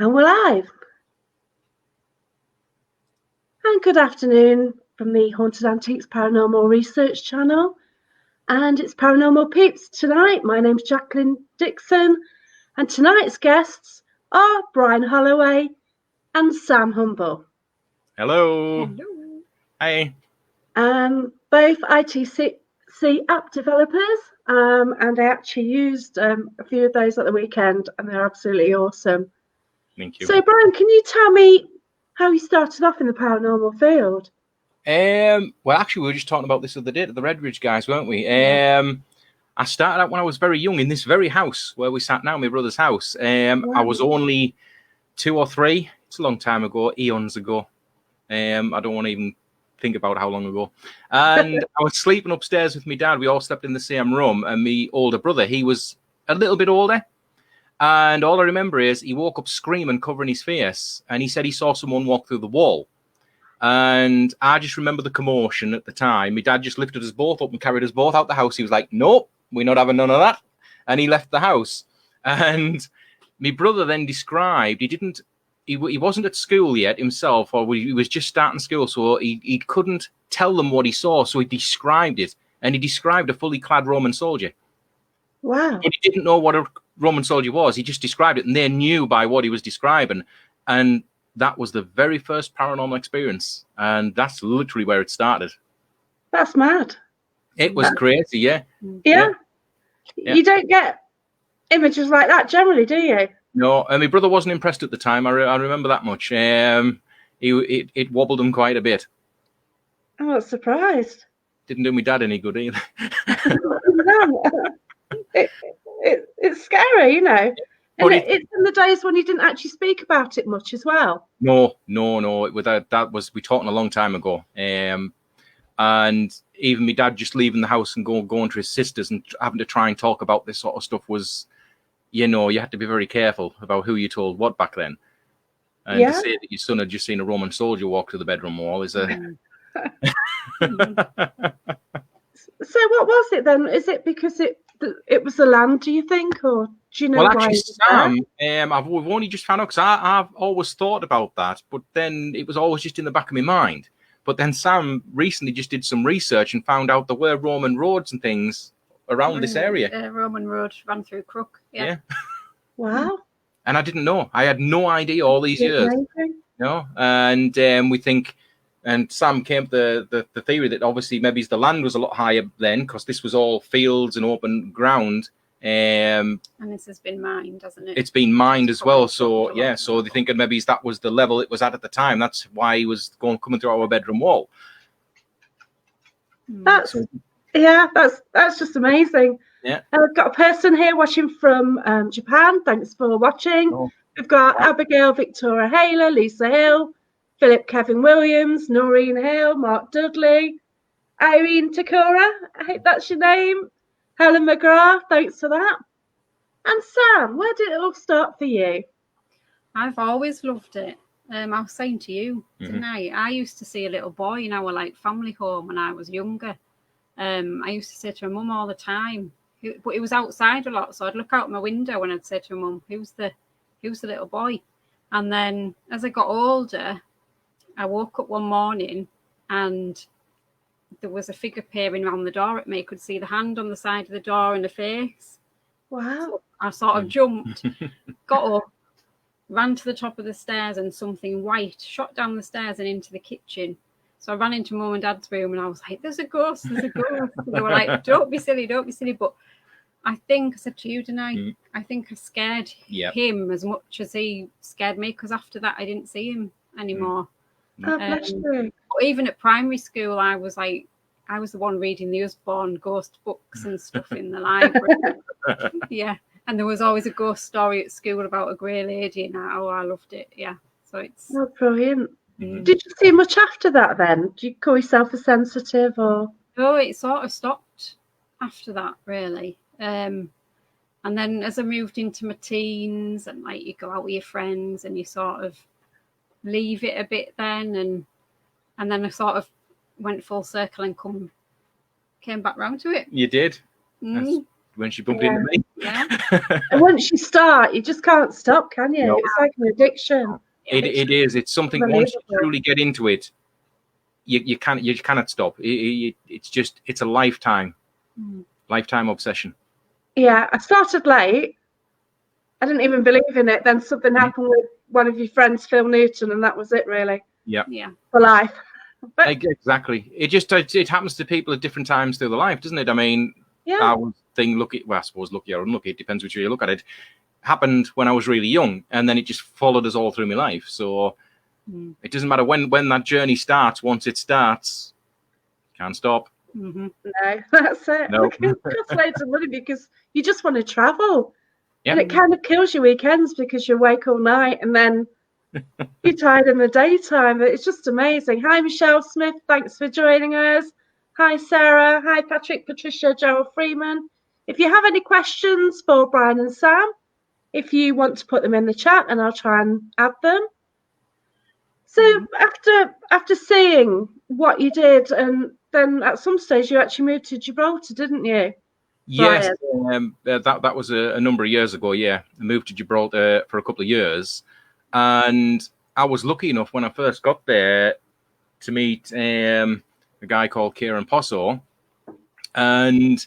And we're live. And good afternoon from the Haunted Antiques Paranormal Research Channel. And it's Paranormal Peeps tonight. My name's Jacqueline Dixon. And tonight's guests are Brian Holloway and Sam Humble. Hello. Hello. Hi. Both ITC app developers. And I actually used a few of those at the weekend, and they're absolutely awesome. Thank you. So, Brian, can you tell me how you started off in the paranormal field? Well, actually, we were just talking about this the other day at the Redridge guys, weren't we? I started out when I was very young in this very house where we sat now, my brother's house. I was only 2 or 3. It's a long time ago, eons ago. I don't want to even think about how long ago. And I was sleeping upstairs with my dad. We all slept in the same room. And my older brother, he was a little bit older. And all I remember is he woke up screaming, covering his face. And he said he saw someone walk through the wall. And I just remember the commotion at the time. My dad just lifted us both up and carried us both out the house. He was like, nope, we're not having none of that. And he left the house. And my brother then described, he wasn't at school yet himself, or he was just starting school, so he couldn't tell them what he saw, so he described it. And he described a fully clad Roman soldier. Wow. But he didn't know what a Roman soldier was. He just described it, and they knew by what he was describing. And that was the very first paranormal experience, and that's literally where it started. That's mad. It was crazy, yeah. Yeah. You don't get images like that generally, do you? No, and my brother wasn't impressed at the time. I remember that much. It wobbled him quite a bit. I was surprised. Didn't do my dad any good either. No. It's scary, you know. And it's in the days when you didn't actually speak about it much as well. No. That was, we talking a long time ago. And even my dad just leaving the house and going to his sisters and having to try and talk about this sort of stuff was, you know, you had to be very careful about who you told what back then. And to say that your son had just seen a Roman soldier walk to the bedroom wall is a... So what was it then? Is it because it was the land, do you think? Or do you know well, why? actually, Sam, we've only just found out, because I've always thought about that, but then it was always just in the back of my mind. But then Sam recently just did some research and found out there were Roman roads and things around this area. Roman road ran through Crook. Yeah. Wow. And I didn't know. I had no idea all these years. Amazing. No, and we think, and Sam came to the theory that obviously maybe the land was a lot higher then, because this was all fields and open ground. And this has been mined, hasn't it? It's been mined as well. So yeah, so they think that maybe that was the level it was at the time. That's why he was coming through our bedroom wall. That's just amazing. Yeah. I've got a person here watching from Japan. Thanks for watching. Oh. We've got Abigail Victoria Haler, Lisa Hill, Philip Kevin Williams, Noreen Hill, Mark Dudley, Irene Takura, I hope that's your name, Helen McGrath, thanks for that. And Sam, where did it all start for you? I've always loved it. I was saying to you tonight, I used to see a little boy in our family home when I was younger. I used to say to my mum all the time, but he was outside a lot, so I'd look out my window and I'd say to my mum, who's the little boy? And then as I got older, I woke up one morning and there was a figure peering around the door at me. I could see the hand on the side of the door and the face. Wow. So I sort of jumped, got up, ran to the top of the stairs, and something white shot down the stairs and into the kitchen. So I ran into Mum and Dad's room and I was like, there's a ghost. And they were like, don't be silly. But I think I said to you tonight, I think I scared him as much as he scared me, because after that I didn't see him anymore. Oh, bless you. But even at primary school, I was the one reading the Usborne ghost books and stuff in the library. Yeah. And there was always a ghost story at school about a grey lady, and I loved it. Yeah. So it's brilliant. Did you see much after that then? Do you call yourself a sensitive or? No, it sort of stopped after that, really. And then as I moved into my teens, and you go out with your friends and you sort of leave it a bit then, and then I sort of went full circle and came back round to it. You did. when she bumped into me. Yeah. And once you start, you just can't stop, can you? No. It's like an addiction. It is. It's something. Once you truly get into it, you cannot stop. It's a lifetime obsession. Yeah, I started late. I didn't even believe in it. Then something happened with one of your friends, Phil Newton, and that was it, really. Yeah. For life. But, exactly. It happens to people at different times through their life, doesn't it? I mean, our thing, lucky, well, I suppose lucky or unlucky, it depends which way you look at it, happened when I was really young, and then it just followed us all through my life. So it doesn't matter when that journey starts. Once it starts, can't stop. No, that's it. No. It costs loads of money because you just want to travel. Yeah. And it kind of kills your weekends because you're awake all night and then you're tired in the daytime. But it's just amazing. Hi, Michelle Smith. Thanks for joining us. Hi, Sarah. Hi, Patrick, Patricia, Gerald Freeman. If you have any questions for Brian and Sam, if you want to put them in the chat and I'll try and add them. So after seeing what you did, and then at some stage you actually moved to Gibraltar, didn't you? Yes, that was a number of years ago. Yeah, I moved to Gibraltar for a couple of years, and I was lucky enough when I first got there to meet a guy called Kieran Posso. And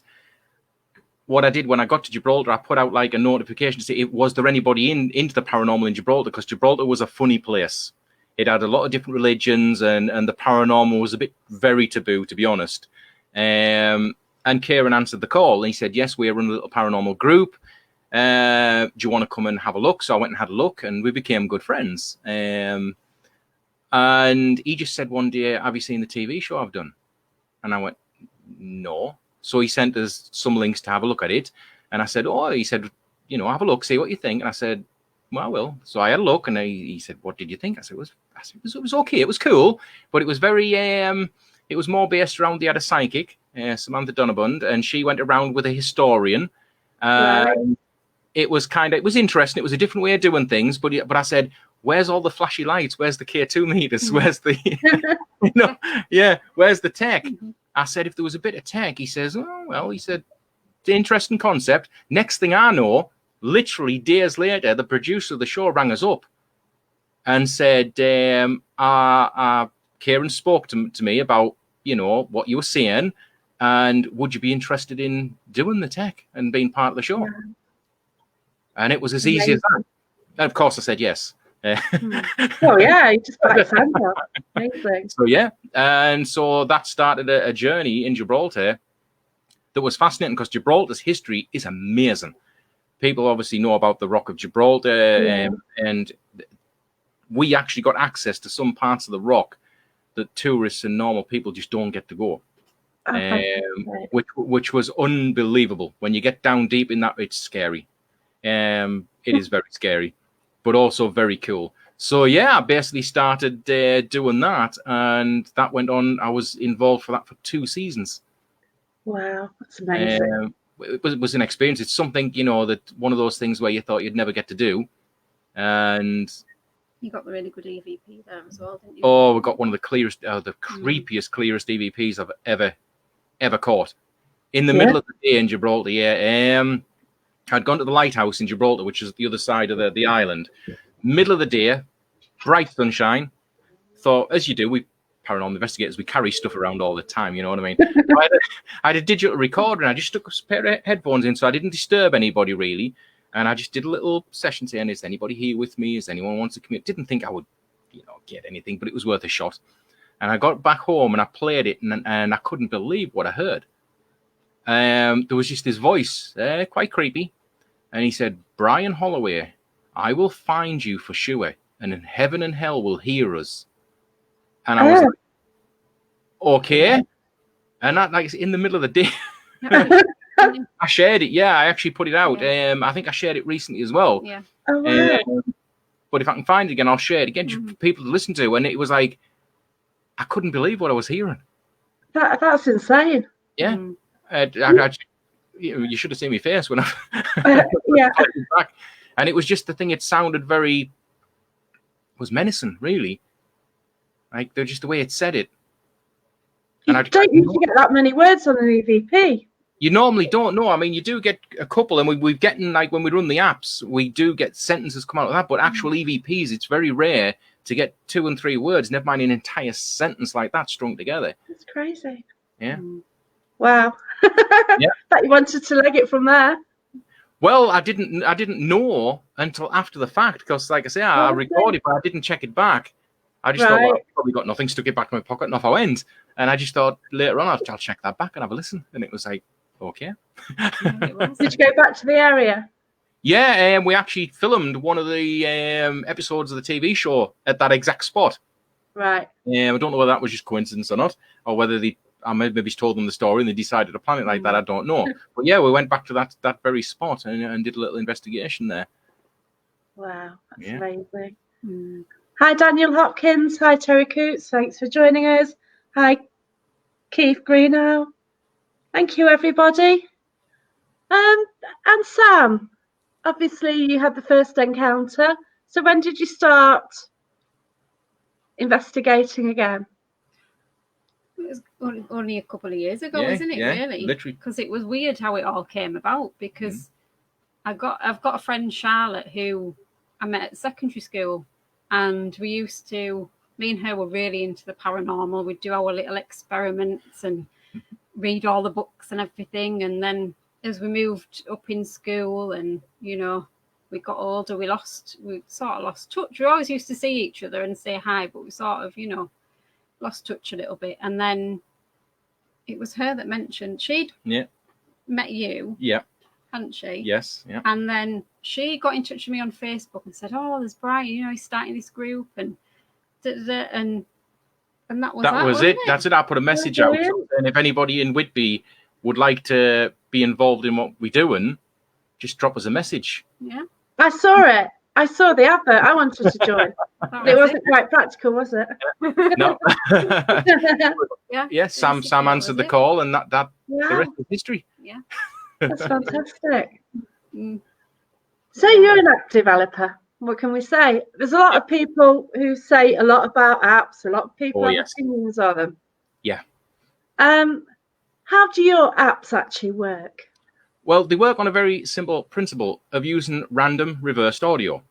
what I did when I got to Gibraltar, I put out like a notification to say, was there anybody into the paranormal in Gibraltar? Because Gibraltar was a funny place. It had a lot of different religions, and the paranormal was a bit very taboo, to be honest. And Kieran answered the call, and he said, yes, we run a little paranormal group. Do you want to come and have a look? So I went and had a look, and we became good friends. And he just said one day, have you seen the TV show I've done? And I went, no. So he sent us some links to have a look at it. And I said, he said, have a look, see what you think. And I said, well, I will. So I had a look, and he said, what did you think? I said, it was okay. It was cool, but it was very, it was more based around, they had a psychic, Samantha Donabund, and she went around with a historian. It was interesting. It was a different way of doing things, but I said, where's all the flashy lights? Where's the K2 meters? Where's the, where's the tech? I said, if there was a bit of tech, he says, he said, it's an interesting concept. Next thing I know, literally days later, the producer of the show rang us up and said, Kieran spoke to me about, what you were saying, and would you be interested in doing the tech and being part of the show? And it was as easy as that. And of course I said yes. Oh yeah, you just got excited. Amazing. So yeah, and so that started a journey in Gibraltar that was fascinating, because Gibraltar's history is amazing. People obviously know about the Rock of Gibraltar, and we actually got access to some parts of the rock that tourists and normal people just don't get to go, which was unbelievable. When you get down deep in that, it's scary. It is very scary, but also very cool. So yeah, I basically started doing that, and that went on. I was involved for that for 2 seasons. Wow, that's amazing. It was an experience. It's something, that one of those things where you thought you'd never get to do. And you got the really good EVP there as well, didn't you? Oh, we got one of the clearest, the creepiest, clearest EVPs I've ever caught. In the middle of the day in Gibraltar, I'd gone to the lighthouse in Gibraltar, which is the other side of the island. Middle of the day, bright sunshine. Thought, as you do, we paranormal investigators, we carry stuff around all the time, you know what I mean? I had a digital recorder, and I just stuck a pair of headphones in so I didn't disturb anybody really. And I just did a little session saying, is anybody here with me? Is anyone wants to commute? Didn't think I would, get anything, but it was worth a shot. And I got back home and I played it, and I couldn't believe what I heard. There was just this voice, quite creepy. And he said, Brian Holloway, I will find you for sure, and in heaven and hell will hear us. And I was like, okay. And that, like, in the middle of the day, I shared it. Yeah, I actually put it out. I think I shared it recently as well. Yeah. Oh, wow. But if I can find it again, I'll share it again for people to listen to. And it was like, I couldn't believe what I was hearing. That's insane. Yeah. You should have seen my face when I back. And it was just the thing. It sounded was menacing, really. Like, just the way it said it. You don't usually get that many words on an EVP. You normally don't know. I mean, you do get a couple, and we've getting, like, when we run the apps, we do get sentences come out of that, but actual EVPs, it's very rare to get 2 and 3 words, never mind an entire sentence like that strung together. It's crazy. Yeah. Wow. Yeah. Thought you wanted to leg it from there. Well, I didn't know until after the fact, because, like I say, I recorded, but I didn't check it back. I just thought, well, I've probably got nothing, stuck it back in my pocket, and off I went. And I just thought later on, I'll check that back and have a listen. And it was like, okay. Did you go back to the area? Yeah, we actually filmed one of the episodes of the TV show at that exact spot. Right. I don't know whether that was just coincidence or not, or whether I maybe told them the story and they decided to plan it like that. I don't know. But yeah, we went back to that very spot and did a little investigation there. Wow, that's amazing. Hi, Daniel Hopkins. Hi, Terry Coots. Thanks for joining us. Hi, Keith Greenow. Thank you, everybody. And Sam, obviously you had the first encounter. So when did you start investigating again? It was only a couple of years ago, isn't it? Really, literally, because it was weird how it all came about. Because I've got a friend, Charlotte, who I met at secondary school, and me and her were really into the paranormal. We'd do our little experiments and read all the books and everything. And then as we moved up in school, and we got older, we sort of lost touch. We always used to see each other and say hi, but we sort of lost touch a little bit. And then it was her that mentioned she'd met you, hadn't she? Yes. Yeah. And then she got in touch with me on Facebook and said, "Oh, there's Brian, he's starting this group," and and that was it. That's it. I put a message out, and if anybody in Whitby would like to be involved in what we're doing, just drop us a message. Yeah, I saw it. I saw the advert. I wanted to join. It wasn't quite practical, was it? No. Yeah. Sam answered the call, and that the rest is history. Yeah, that's fantastic. So you're an app developer. What can we say? There's a lot of people who say a lot about apps. A lot of people have opinions on them. Yeah. How do your apps actually work? Well, they work on a very simple principle of using random reversed audio.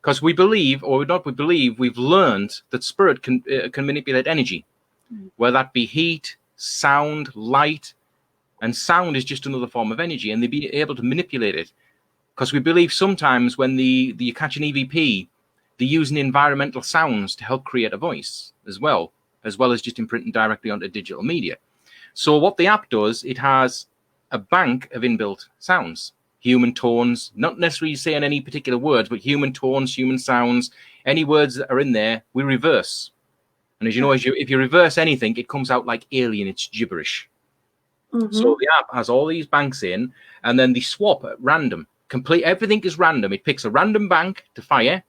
Because we believe, or not we believe, we've learned that spirit can manipulate energy, whether that be heat, sound, light, and sound is just another form of energy, and they be able to manipulate it. Because we believe sometimes when you catch an EVP, they're using environmental sounds to help create a voice as well as just imprinting directly onto digital media. So what the app does, it has a bank of inbuilt sounds, human tones, not necessarily saying any particular words, but human tones, human sounds, any words that are in there, we reverse. And as you know, if you reverse anything, it comes out like alien, it's gibberish. So the app has all these banks in, and then they swap at random. Everything is random. It picks a random bank to fire.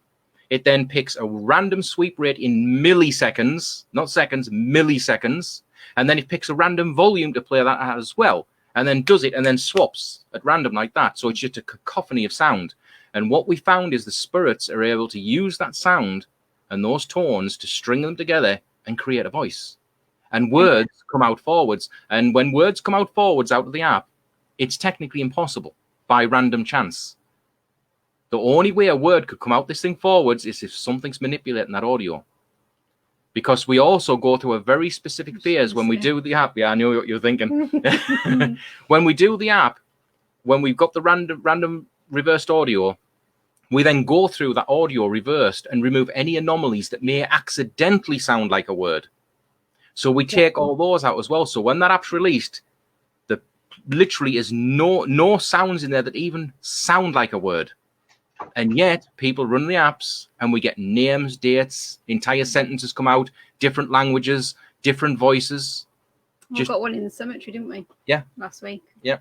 It then picks a random sweep rate in milliseconds, not seconds, milliseconds. And then it picks a random volume to play that at as well. And then does it and then swaps at random like that. So it's just a cacophony of sound. And what we found is the spirits are able to use that sound and those tones to string them together and create a voice. And words come out forwards. And when words come out forwards out of the app, it's technically impossible by random chance. The only way a word could come out this thing forwards is if something's manipulating that audio. Because we also go through a very specific phase when we do the app. Yeah, I know what you're thinking. When we do the app, when we've got the random reversed audio, we then go through that audio reversed and remove any anomalies that may accidentally sound like a word. So we take all those out as well. So when that app's released, there literally is no sounds in there that even sound like a word. And yet people run the apps and we get names, dates, entire sentences come out, different languages, different voices. We got one in the cemetery, didn't we? Yeah. Last week. Yeah.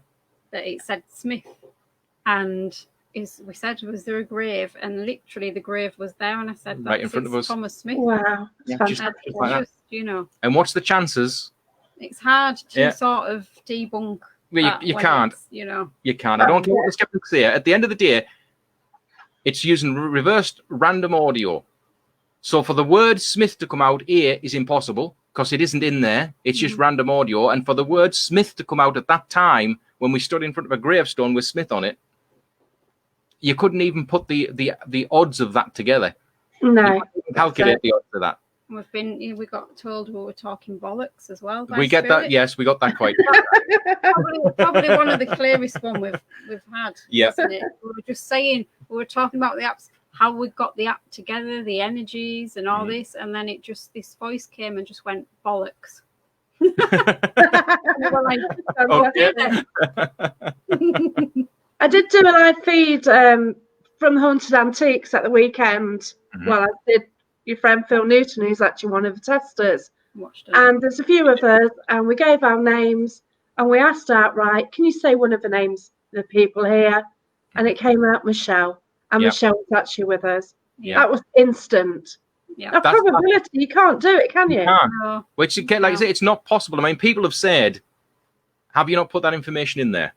That it said Smith. And we said, was there a grave? And literally the grave was there. And I said, right in front of us. Thomas Smith. Wow. Yeah, just like that. And what's the chances? It's hard to sort of debunk. Well, you can't. You can't. I don't care what the skeptics say. At the end of the day, it's using reversed random audio. So for the word Smith to come out here is impossible because it isn't in there. It's just random audio. And for the word Smith to come out at that time when we stood in front of a gravestone with Smith on it, you couldn't even put the odds of that together. No. You couldn't even calculate the odds of that. We got told we were talking bollocks as well. We get that, yes, we got that quite. probably one of the clearest one we've had. Yeah. Isn't it? We were just saying, we were talking about the apps, how we got the app together, the energies and all this, and then this voice came and just went bollocks. And we were like, Okay. I did do a live feed from the Haunted Antiques at the weekend. Well, I did. Your friend Phil Newton, who's actually one of the testers, and there's a few of us, and we gave our names, and we asked outright, can you say one of the names of the people here? And it came out Michelle, and Michelle was actually with us. That was instant. A probability, you can't do it, can you? No. Which, like I say, it's not possible. I mean, people have said, have you not put that information in there?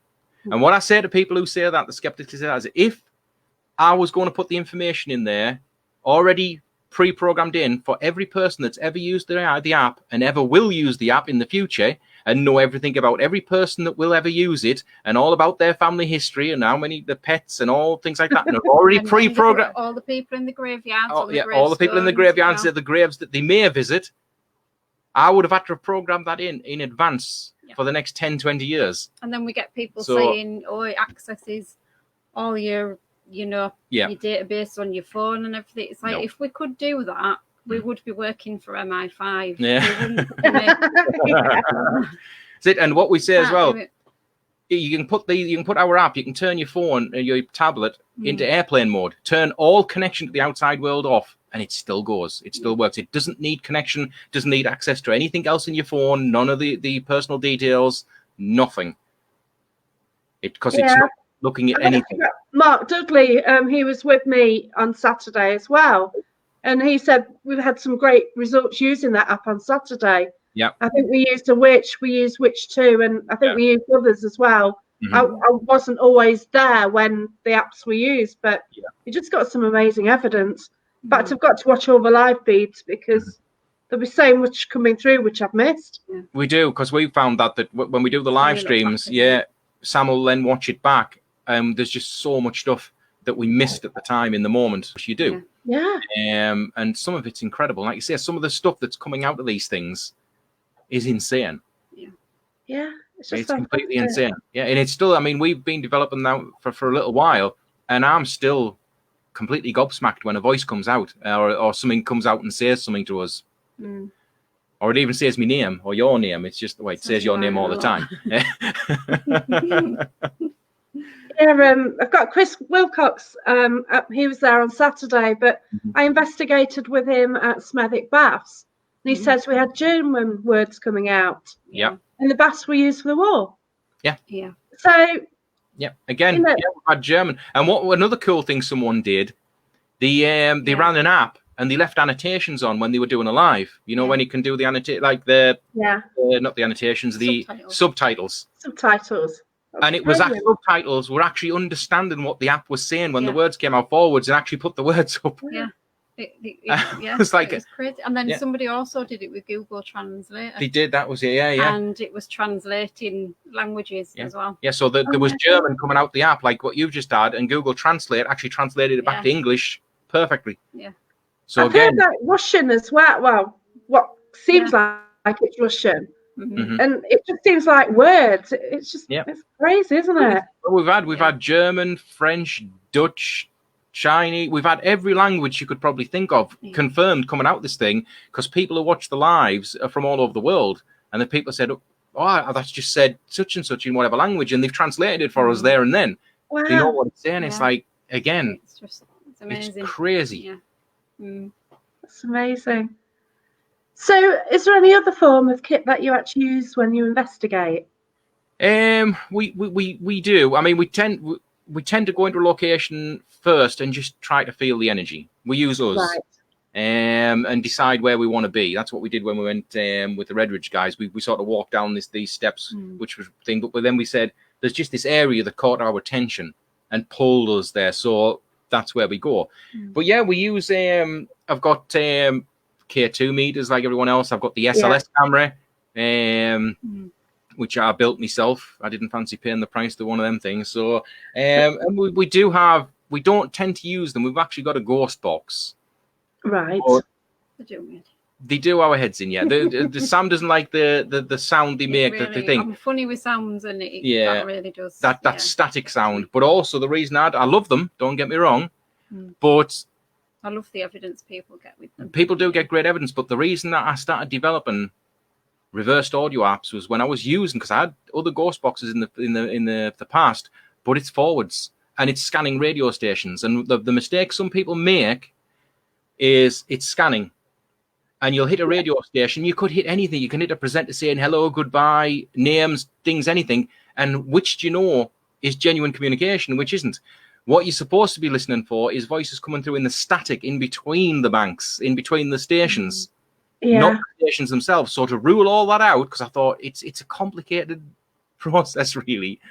And what I say to people who say that, the skeptics say that, is if I was going to put the information in there already pre-programmed in for every person that's ever used the app and ever will use the app in the future, and know everything about every person that will ever use it, and all about their family history and how many the pets and all things like that, and already pre-programmed all the people in the graveyards, all the people in the graveyards, the graves that they may visit. I would have had to have programmed that in advance for the next 10-20 years. And then we get people saying, oh, it accesses all your your database on your phone and everything. It's like, if we could do that, we would be working for MI5. That's it. And what we say as well, you can put our app, you can turn your phone, your tablet into airplane mode, turn all connection to the outside world off, and it still goes. It still works. It doesn't need connection, doesn't need access to anything else in your phone, none of the personal details, nothing. Because it's not looking at anything. Mark Dudley, he was with me on Saturday as well, and he said we've had some great results using that app on Saturday. Yeah, I think we used a witch, we used Witch 2, and I think we used others as well. I wasn't always there when the apps were used, but we just got some amazing evidence. In fact, I've got to watch all the live feeds because there'll be so much coming through which I've missed. We do, because we found that when we do the live streams, Sam will then watch it back. There's just so much stuff that we missed at the time in the moment, which you do. And some of it's incredible. Like you say, some of the stuff that's coming out of these things is insane. It's completely insane. And it's still, I mean, we've been developing now for a little while, and I'm still completely gobsmacked when a voice comes out or something comes out and says something to us. Or it even says my name or your name. It's just the way it says your name all the time. I've got Chris Wilcox. He was there on Saturday, but I investigated with him at Smethwick Baths. And he says we had German words coming out. And the baths were used for the war. So again, we had German. And what another cool thing someone did, they ran an app and they left annotations on when they were doing a live. You know, when you can do the not the annotations, the subtitles. And it was actually subtitles were actually understanding what the app was saying when the words came out forwards and actually put the words up. It's like it's crazy. And then somebody also did it with Google Translate. They did. That was and it was translating languages as well. So there was German coming out the app, like what you've just had, and Google Translate actually translated it back to English perfectly. So I've heard that Russian as well. Well, what seems like it's Russian. And it just seems like words. It's just it's crazy, isn't it? Well, we've had German, French, Dutch, Chinese. We've had every language you could probably think of confirmed coming out this thing, because people who watch the lives are from all over the world, and the people said, "Oh, that's just said such and such in whatever language," and they've translated it for us there and then. Wow. They know what it's saying. It's like, again, it's amazing. It's crazy. That's amazing. So, is there any other form of kit that you actually use when you investigate? We do. I mean, we tend to go into a location first and just try to feel the energy. We use us, and decide where we want to be. That's what we did when we went with the Red Ridge guys. We sort of walked down these steps, which was thing. But then we said there's just this area that caught our attention and pulled us there. So that's where we go. But we use. I've got K2 meters like everyone else. I've got the SLS camera. which I built myself. I didn't fancy paying the price to one of them things. So, and we don't tend to use them. We've actually got a ghost box. Right. They do our heads in, yeah. The Sam doesn't like the sound they make. Really, that they think I'm funny with sounds, and that really does. That static sound. But also the reason I love them. Don't get me wrong, but I love the evidence people get with them. People do get great evidence, but the reason that I started developing reversed audio apps was when I was using, because I had other ghost boxes in the past, but it's forwards and it's scanning radio stations, and the mistake some people make is it's scanning. And you'll hit a radio station. You could hit anything. You can hit a presenter saying hello, goodbye, names, things, anything. And which do you know is genuine communication, which isn't. What you're supposed to be listening for is voices coming through in the static, in between the banks, in between the stations, not the stations themselves. So to rule all that out, because I thought it's a complicated process, really.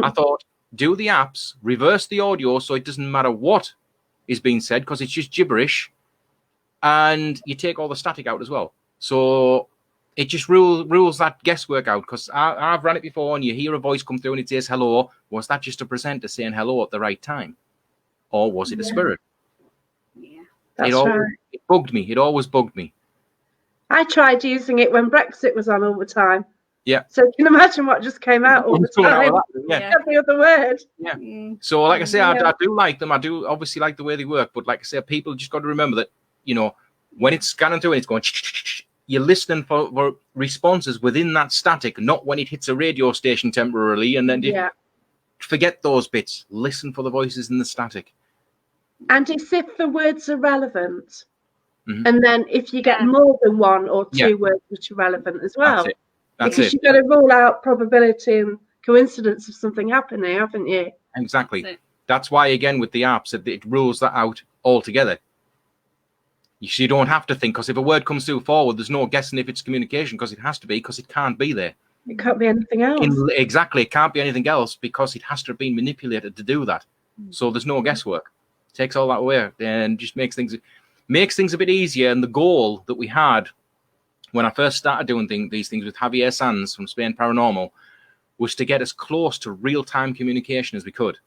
I thought, do the apps, reverse the audio so it doesn't matter what is being said, because it's just gibberish. And you take all the static out as well. So it just rules that guesswork out, because I've run it before, and you hear a voice come through and it says hello. Was that just a presenter saying hello at the right time? Or was it a spirit? Yeah, It bugged me. It always bugged me. I tried using it when Brexit was on all the time. Yeah. So you can imagine what just came out all the time. Every other word. Yeah. So like I say, I do like them. I do obviously like the way they work. But like I say, people just got to remember that, when it's scanning through and it's going, you're listening for responses within that static, not when it hits a radio station temporarily. And then forget those bits. Listen for the voices in the static. And it's if the words are relevant. Mm-hmm. And then if you get more than one or two words which are relevant as well. Because you've got to rule out probability and coincidence of something happening, haven't you? Exactly. That's why, again, with the apps, it rules that out altogether. You don't have to think, because if a word comes through forward, there's no guessing if it's communication, because it has to be, because it can't be there. It can't be anything else. Exactly. It can't be anything else, because it has to have been manipulated to do that. So there's no guesswork. It takes all that away and just makes things a bit easier. And the goal that we had when I first started doing these things with Javier Sanz from Spain Paranormal was to get as close to real-time communication as we could.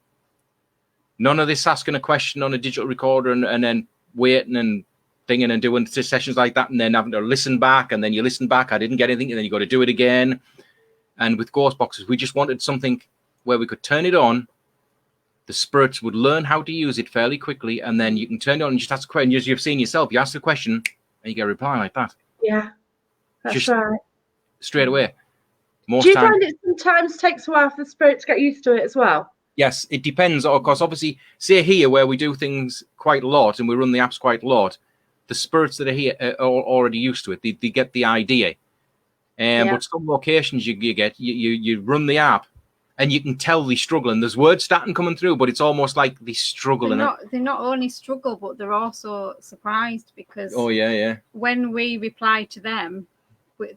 None of this asking a question on a digital recorder and then waiting and thinging and doing sessions like that, and then having to listen back, and then you listen back, I didn't get anything, and then you got to do it again. And with ghost boxes, we just wanted something where we could turn it on, the spirits would learn how to use it fairly quickly, and then you can turn it on and just ask a question. As you've seen yourself, you ask a question and you get a reply like that. Yeah, that's just right. Straight away. Do you find it sometimes takes a while for the spirit to get used to it as well? Yes, it depends. Of course, obviously, say here where we do things quite a lot and we run the apps quite a lot, the spirits that are here are already used to it. They get the idea. But some locations you run the app and you can tell they're struggling. There's words starting coming through, but it's almost like they're struggling. They not only struggle, but they're also surprised, because when we reply to them,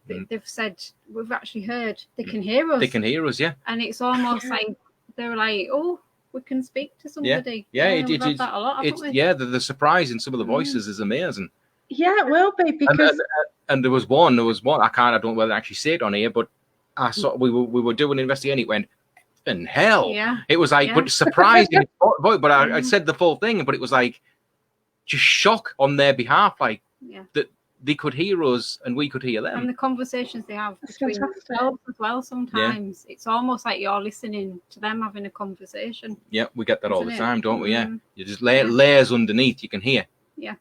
they've said, we've actually heard they can hear us. They can hear us, yeah. And it's almost like they're like, oh, we can speak to somebody. We've had that a lot, haven't we? Yeah, the surprise in some of the voices is amazing. Yeah, it will be, because and there was one. I don't know whether I actually say it on here, but I saw we were doing an investigation. It went, in hell. Yeah. It was like, but surprising. But I said the full thing, but it was like just shock on their behalf, like that they could hear us and we could hear them. And the conversations they have between themselves as well. Sometimes it's almost like you're listening to them having a conversation. Yeah, we get that all the time, don't we? Yeah, you just layers underneath. You can hear. Yeah.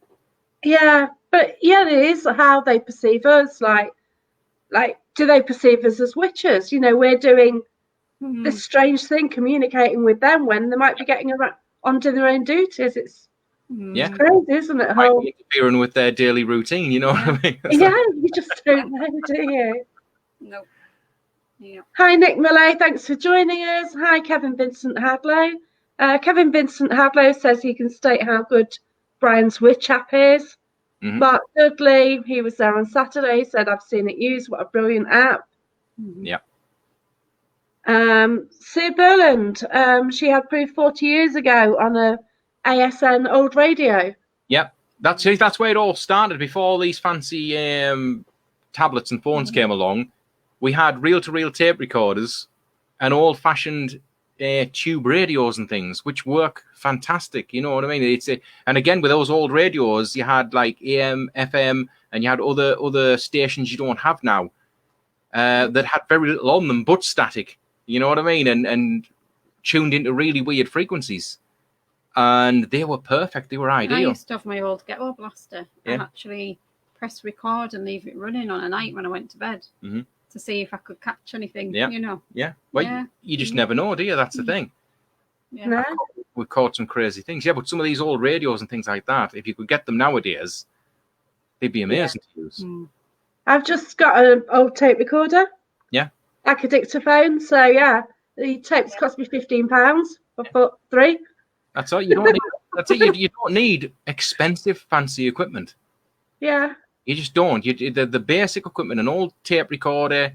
Yeah, but it is how they perceive us. Like, do they perceive us as witches? We're doing this strange thing, communicating with them when they might be getting onto their own duties. It's crazy, isn't it? Interfering with their daily routine, you know what I mean? You just don't know, do you? No. Yeah. Hi, Nick Millay. Thanks for joining us. Hi, Kevin Vincent Hadlow. Kevin Vincent Hadlow says he can state how good Brian's Witch app is. Mm-hmm. Mark Dudley, he was there on Saturday, said, I've seen it used. What a brilliant app. Yeah. Sue Burland, she had proof 40 years ago on a ASN old radio. Yep, that's where it all started. Before all these fancy tablets and phones came along, we had reel-to-reel tape recorders and old-fashioned tube radios and things, which work fantastic. You know what I mean? And again, with those old radios, you had like AM, FM, and you had other stations you don't have now that had very little on them but static. You know what I mean? And tuned into really weird frequencies. And they were perfect. They were ideal. I used to have my old ghetto blaster and actually press record and leave it running on a night when I went to bed to see if I could catch anything, you know. Yeah. Well, you just never know, do you? That's the thing. Yeah. No. We've caught some crazy things. Yeah, but some of these old radios and things like that, if you could get them nowadays, they'd be amazing to use. I've just got an old tape recorder. Yeah. Like a dictaphone. So, yeah, the tapes cost me £15. I bought 3. That's all. You don't need, that's it. You don't need expensive, fancy equipment. Yeah. You just don't. The basic equipment, an old tape recorder,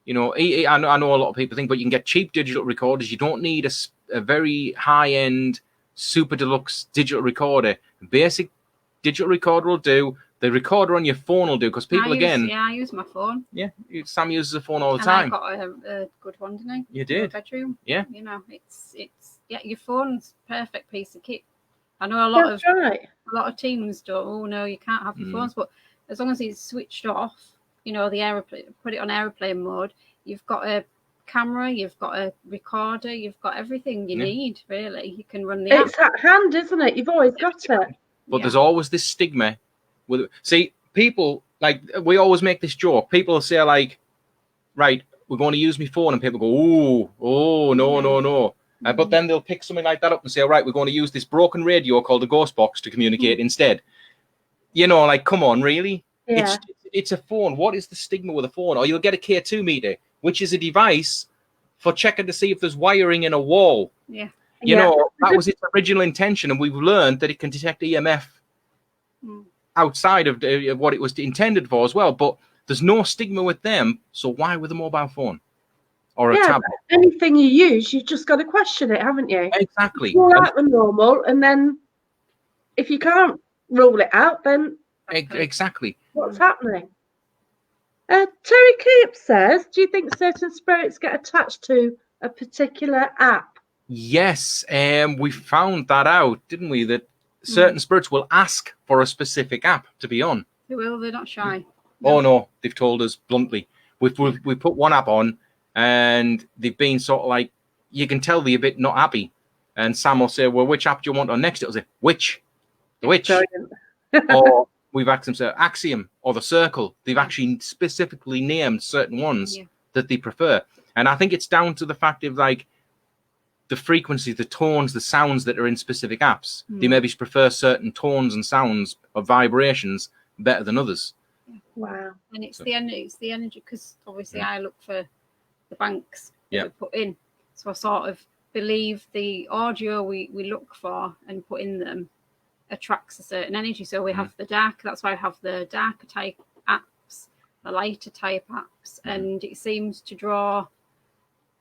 you know, I know a lot of people think, but you can get cheap digital recorders. You don't need a very high-end, super deluxe digital recorder. Basic digital recorder will do. The recorder on your phone will do, because people, I use my phone. Yeah, Sam uses a phone all the and time. I got a good one, didn't I? You did. In my bedroom. Yeah. You know, it's your phone's perfect piece of kit. I know a lot of teams don't. Oh no, you can't have your phones, but as long as it's switched off, you know, the airplane, put it on airplane mode. You've got a camera, you've got a recorder, you've got everything you need. Really, you can run the. It's at hand, isn't it? You've always got it. But there's always this stigma. See, people, like, we always make this joke. People say, like, right, we're going to use my phone, and people go, no. But then they'll pick something like that up and say, all right, we're going to use this broken radio called a ghost box to communicate instead. You know, like, come on, really? Yeah. It's a phone. What is the stigma with a phone? Or you'll get a K2 meter, which is a device for checking to see if there's wiring in a wall. Yeah. You know, that was its original intention, and we've learned that it can detect EMF outside of what it was intended for as well. But there's no stigma with them, so why with a mobile phone or a tablet? Anything you use, you've just got to question it, haven't you? Exactly. Rule out the normal, and then if you can't rule it out, then exactly. What's happening? Terry Peeps says, do you think certain spirits get attached to a particular app? Yes, we found that out, didn't we? That certain spirits will ask for a specific app to be on. They will. They're not shy. Oh no, they've told us bluntly. We put one app on, and they've been sort of like, you can tell they're a bit not happy. And Sam will say, "Well, which app do you want on next?" It'll say, "Which?" The which? Or we've asked them, say, Axiom or the Circle. They've actually specifically named certain ones that they prefer. And I think it's down to the fact of, like, the frequencies, the tones, the sounds that are in specific apps. They maybe prefer certain tones and sounds or vibrations better than others. Wow. And it's the energy, because obviously I look for the banks that we put in. So I sort of believe the audio we look for and put in them attracts a certain energy. So we have the dark, that's why I have the darker type apps, the lighter type apps, and it seems to draw,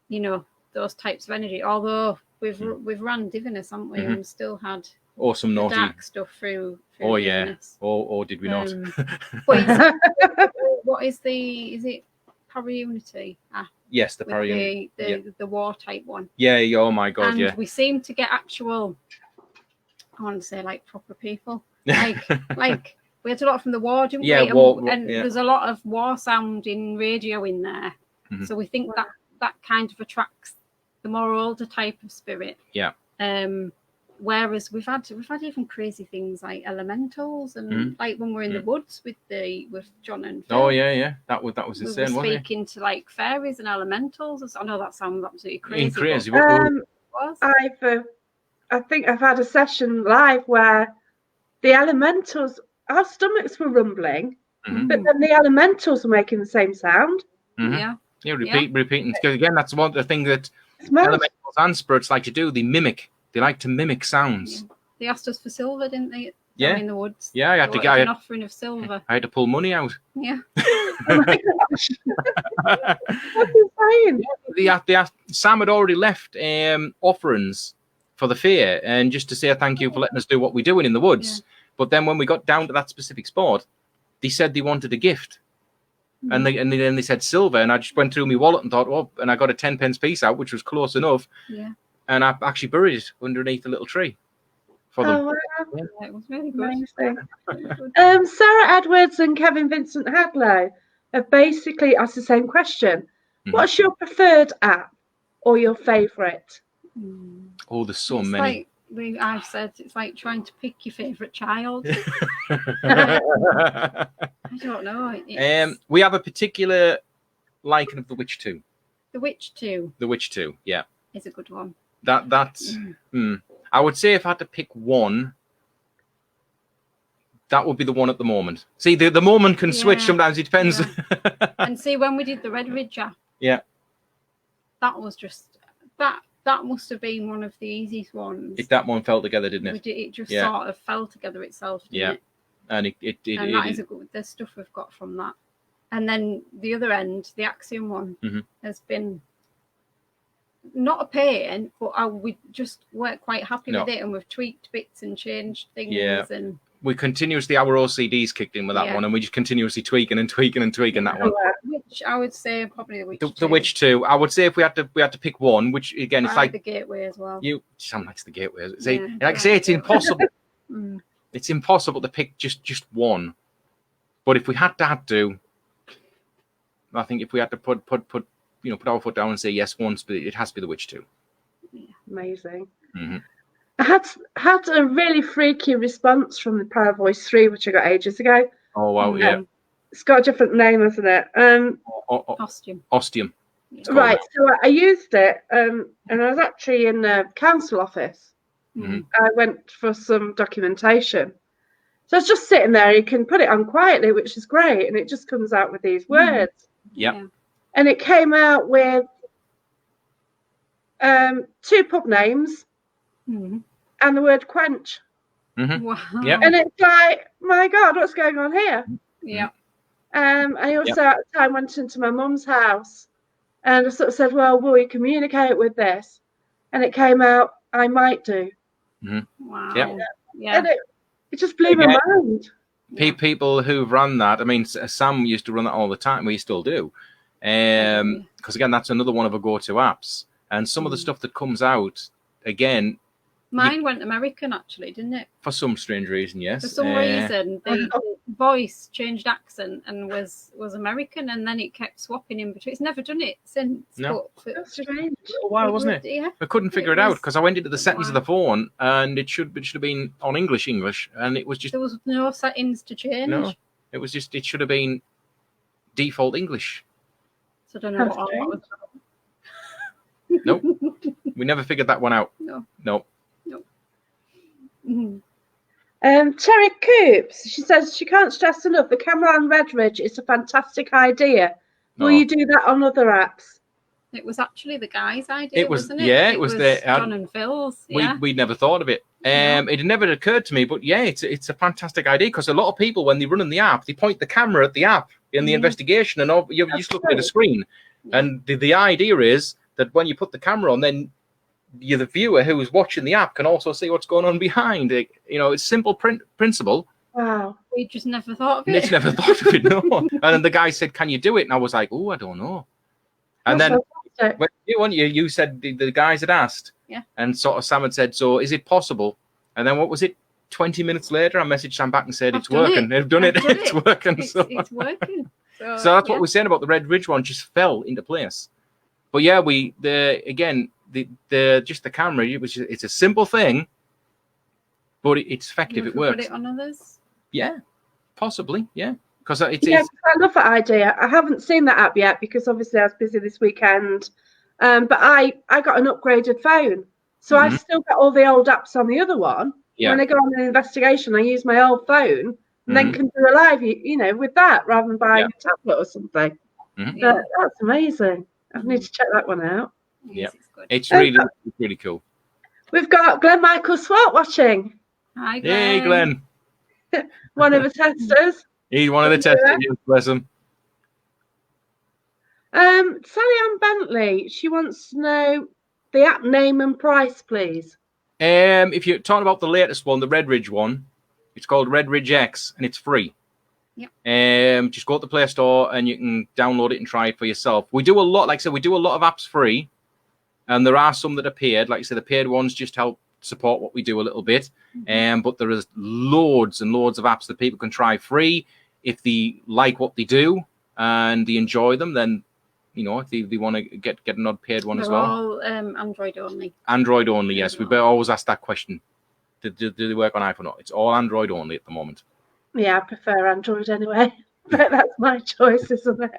you know, those types of energy. Although we've ran diviners, haven't we? And still had awesome naughty dark stuff through oh diviners. or did we not? But what is it Paraunity app? Yes, the Paraunity, the war type one. Yeah, oh my god, and we seem to get actual, I want to say, like, proper people, like we had a lot from the war, didn't we? And there's a lot of war sound in radio in there, so we think that kind of attracts the more older type of spirit. Whereas we've had even crazy things like elementals, and like when we're in the woods with John and Phil. Oh yeah, that was insane. We were speaking to, like, fairies and elementals. I know that sounds absolutely crazy. Crazy. I think I've had a session live where the elementals, our stomachs were rumbling, but then the elementals were making the same sound. Repeating. Because again, that's one of the things that elementals and spirits like to do. They mimic. They like to mimic sounds. They asked us for silver, didn't they? In the woods. Yeah, I had to get an offering of silver. I had to pull money out. Yeah. Oh my gosh. That's insane. Sam had already left offerings for the fair, and just to say thank you for letting us do what we're doing in the woods. But then when we got down to that specific spot, they said they wanted a gift. And then they said silver, and I just went through my wallet and thought, oh, and I got a 10p piece out, which was close enough. Yeah. And I actually buried it underneath a little tree for them. Oh, wow. Yeah, it was really good. Amazing. Sarah Edwards and Kevin Vincent Hadlow have basically asked the same question. What's your preferred app or your favourite? Oh, there's so It's many. like I've said, it's like trying to pick your favourite child. I don't know. We have a particular liking of The Witch 2. The Witch 2. The Witch 2, yeah. Is a good one. That's I would say if I had to pick one, that would be the one at the moment. See, the moment can switch sometimes. It depends. Yeah. And see, when we did the Red Ridge app, that was just that must have been one of the easiest ones. That one fell together, didn't it? It just sort of fell together itself, didn't it? And that is a good. There's stuff we've got from that. And then the other end, the Axiom one, has been not a pain, but we just weren't quite happy with it, and we've tweaked bits and changed things. Yeah. And we continuously, our OCDs kicked in with that one, and we just continuously tweaking that one. Which I would say probably the Witch 2. The Witch 2. I would say if we had to pick one, which again, it's like the Gateway as well. Sam likes the Gateway. Like I say, it's impossible. It's impossible to pick just one. But if we had to, I think if we had to put our foot down and say yes once, but it has to be the Witch 2. Yeah. Amazing. I had a really freaky response from the Power Voice 3, which I got ages ago. Oh wow, yeah. It's got a different name, hasn't it? Ostium. Right. So I used it, and I was actually in the council office. I went for some documentation. So I was just sitting there. You can put it on quietly, which is great, and it just comes out with these words. Yeah. And it came out with 2 pub names and the word quench. Wow. Yep. And it's like, my God, what's going on here? Yeah. I also at the time went into my mum's house and I sort of said, well, will we communicate with this? And it came out, I might do. Wow. Yep. Yeah. And it just blew my mind. People who've run that, I mean, Sam used to run that all the time. We still do. Because again, that's another one of our go-to apps. And some of the stuff that comes out, again, mine went American actually, didn't it? For some strange reason, yes. For some reason, the voice changed accent and was American, and then it kept swapping in between. It's never done it since. No, that's strange. A while, wasn't it? Yeah. I couldn't figure it out because I went into the settings of the phone, and it should have been on English, and it was just there was no settings to change. No, it was just it should have been default English. So I don't know what was. Nope, we never figured that one out. No. Terry Coops, she says she can't stress enough the camera on Red Ridge is a fantastic idea. Will you do that on other apps? It was actually the guy's idea, wasn't it? Yeah, it was John and Phil's. Yeah. We'd never thought of it. It had never occurred to me, but yeah, it's a fantastic idea because a lot of people, when they run in the app, they point the camera at the app in the investigation, and you just look at the screen. And the idea is that when you put the camera on, then you're the viewer who is watching the app can also see what's going on behind it. It's simple principle. Wow. We just never thought of it. It's never thought of it, no. And then the guy said, can you do it? And I was like, oh, I don't know. And then when you said the guys had asked, and sort of Sam had said, so is it possible? And then what was it? 20 minutes later, I messaged Sam back and said, it's working. They've done it. It's working. It's working. So that's what we're saying about the Red Ridge one, just fell into place. But yeah, just the camera, it's a simple thing, but it's effective. It works. Put it on others? Yeah, possibly. Yeah, because I love that idea. I haven't seen that app yet because obviously I was busy this weekend. But I got an upgraded phone, so I've still got all the old apps on the other one. Yeah. When I go on an investigation, I use my old phone and then can do a live, with that rather than buying a tablet or something. That's amazing. I need to check that one out. Yeah, it's really cool. We've got Glenn Michael Swart watching. Hi, Glenn. Hey, Glenn. One of the testers. He's one of the testers. Bless him. Sally Ann Bentley. She wants to know the app name and price, please. If you're talking about the latest one, the Red Ridge one, it's called Red Ridge X, and it's free. Yep. Just go to the Play Store and you can download it and try it for yourself. We do a lot, like I said, we do a lot of apps free, and there are some that are paid. Like I said, the paid ones just help support what we do a little bit. But there is loads and loads of apps that people can try free if they like what they do and they enjoy them. Then, if they want to get an odd paid one as well. All Android only. Android only, yes. We always ask that question. Do they work on iPhone? No, it's all Android only at the moment. Yeah, I prefer Android anyway. But that's my choice, isn't it?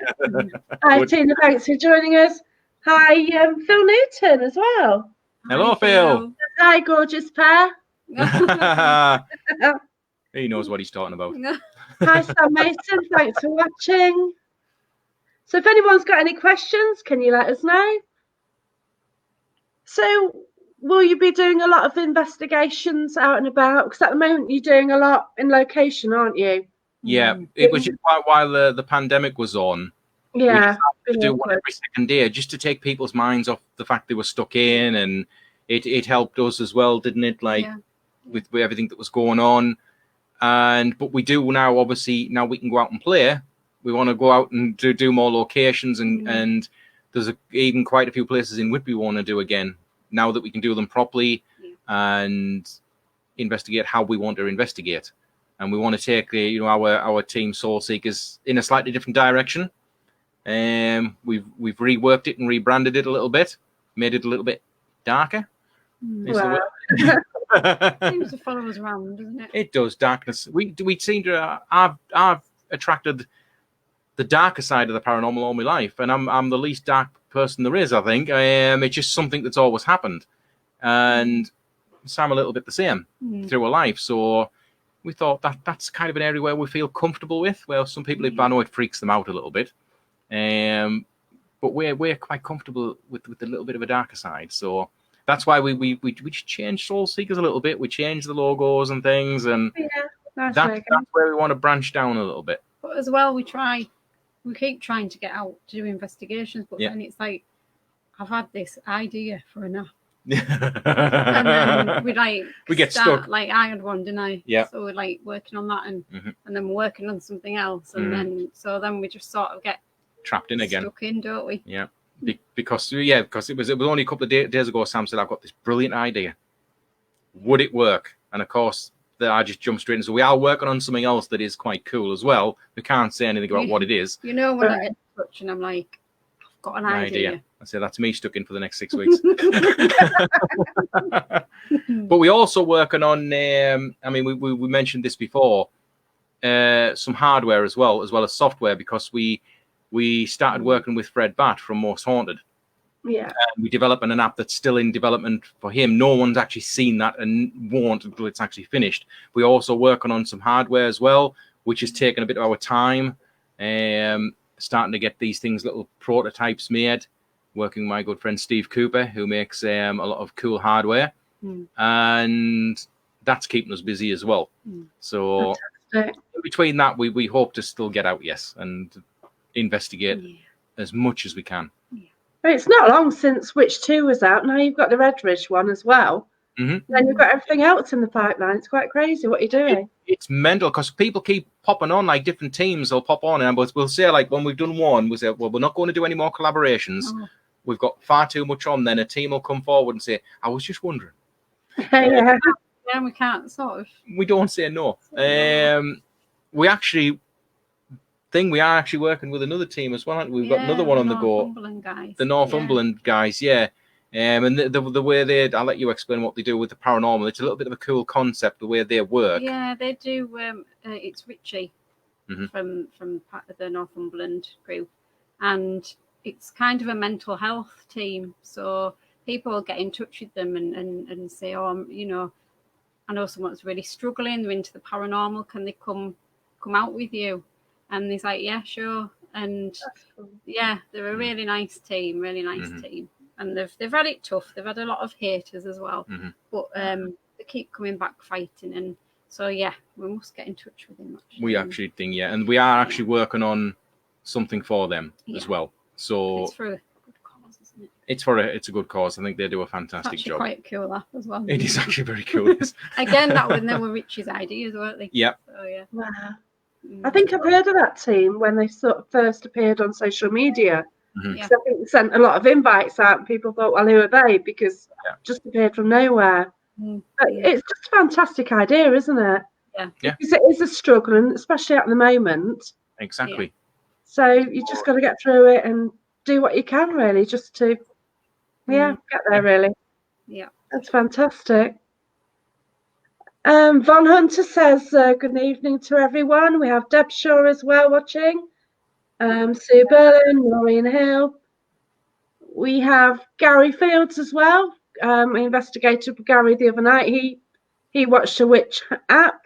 Hi, Tina. Thanks for joining us. Hi, Phil Newton as well. Hello, Phil. Hi, gorgeous pair. He knows what he's talking about. Hi, Sam Mason. Thanks for watching. So if anyone's got any questions, can you let us know? So will you be doing a lot of investigations out and about? Because at the moment you're doing a lot in location, aren't you? Yeah, it was just while the pandemic was on. Yeah. We to do one every second day just to take people's minds off the fact they were stuck in, and it helped us as well, didn't it? With everything that was going on. But we do now, obviously, now we can go out and play. We want to go out and do more locations, and there's even quite a few places in Whitby we want to do again now that we can do them properly and investigate how we want to investigate. And we want to take our team Soul Seekers in a slightly different direction. We've reworked it and rebranded it a little bit, made it a little bit darker. Wow. Seems to follow us around, doesn't it? It does. Darkness. We seem to. I've attracted the darker side of the paranormal all my life, and I'm the least dark person there is. I think. It's just something that's always happened, and so I'm a little bit the same through a life. So we thought that's kind of an area where we feel comfortable with. Well, some people, I know it freaks them out a little bit, but we're quite comfortable with a little bit of a darker side. So that's why we just changed Soul Seekers a little bit. We changed the logos and things, and that's where we want to branch down a little bit. But as well, we keep trying to get out to do investigations, but then it's like, I've had this idea for an app. And then we get stuck. Like I had one, didn't I? Yeah. So we're working on that, and then we're working on something else, and then we just sort of get trapped in again. Stuck in, don't we? Yeah. Because it was only a couple of days ago. Sam said, "I've got this brilliant idea. Would it work?" And of course, I just jumped straight in. So we are working on something else that is quite cool as well. We can't say anything about what it is. When I get in touch and I'm like, I've got an idea. I say that's me stuck in for the next 6 weeks. But we also working on. We mentioned this before. Some hardware as well as software, because we started working with Fred Batt from Most Haunted. Yeah. And we developed an app that's still in development for him. No one's actually seen that and won't until it's actually finished. We're also working on some hardware as well, which has taken a bit of our time. Starting to get these things, little prototypes made. Working with my good friend Steve Cooper, who makes a lot of cool hardware. And that's keeping us busy as well. So in between that, we hope to still get out, and investigate as much as we can. It's not long since Witch 2 was out. Now you've got the Red Ridge one as well. Then you've got everything else in the pipeline. It's quite crazy what you're doing. It's mental, because people keep popping on, different teams will pop on, and we'll say, when we've done one, we say, well, we're not going to do any more collaborations. We've got far too much on. Then a team will come forward and say, I was just wondering. Yeah, we can't sort of. We don't say no. We are actually working with another team as well. We've got another one on the go. The Northumberland guys, and the way I'll let you explain what they do with the paranormal. It's a little bit of a cool concept, the way they work. Yeah, they do. It's Richie from the Northumberland group, and it's kind of a mental health team. So people get in touch with them and say, I know someone's really struggling. They're into the paranormal. Can they come out with you? And he's like, yeah, sure. And they're a really nice team, team. And they've had it tough. They've had a lot of haters as well. But they keep coming back fighting. And so, we must get in touch with him. We actually think, and we are actually working on something for them as well. So it's for a good cause, isn't it? It's a good cause. I think they do a fantastic job. Quite a cool app as well. It is actually very cool. Again, they were Richie's ideas, weren't they? Yeah. So, Wow. I think I've heard of that team when they sort of first appeared on social media. Yeah. So I think they sent a lot of invites out, and people thought, well, who are they? Because just appeared from nowhere. But it's just a fantastic idea, isn't it? Yeah. Because it is a struggle, and especially at the moment. Exactly. So you just got to get through it and do what you can, really, just to, get there, really. Yeah. That's fantastic. Von Hunter says, good evening to everyone. We have Deb Shaw as well watching. Sue Berlin, Maureen Hill. We have Gary Fields as well. We investigated with Gary the other night. He watched a witch app.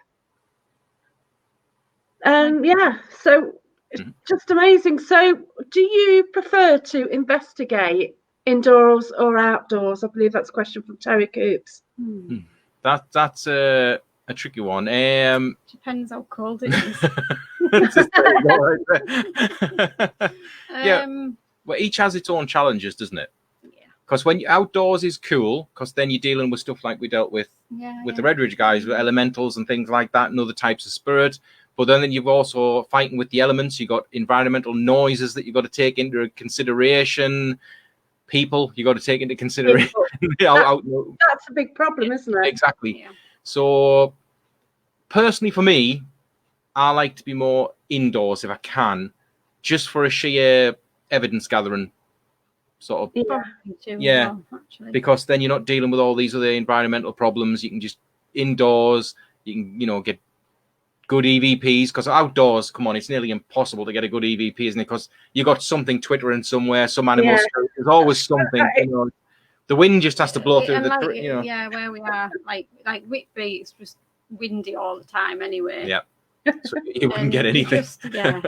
And so it's just amazing. So do you prefer to investigate indoors or outdoors? I believe that's a question from Terry Coops. That's a tricky one. Depends how cold it is. Well, each has its own challenges, doesn't it? Yeah. Because when outdoors is cool, because then you're dealing with stuff like we dealt with the Red Ridge guys, with elementals and things like that, and other types of spirit. But then you've also fighting with the elements. You've got environmental noises that you've got to take into consideration. People you got to take into consideration. That's a big problem, isn't it? Exactly. Yeah. So personally, for me, I like to be more indoors if I can, just for a sheer evidence gathering sort of. Well, because then you're not dealing with all these other environmental problems. You can just indoors. You can get good EVPs, because outdoors, come on, it's nearly impossible to get a good EVP, isn't it? Because you got something twittering somewhere, some animals. There's always something. The wind just has to blow through Yeah, where we are, like Whitby, it's just windy all the time anyway. Yeah. So you wouldn't get anything.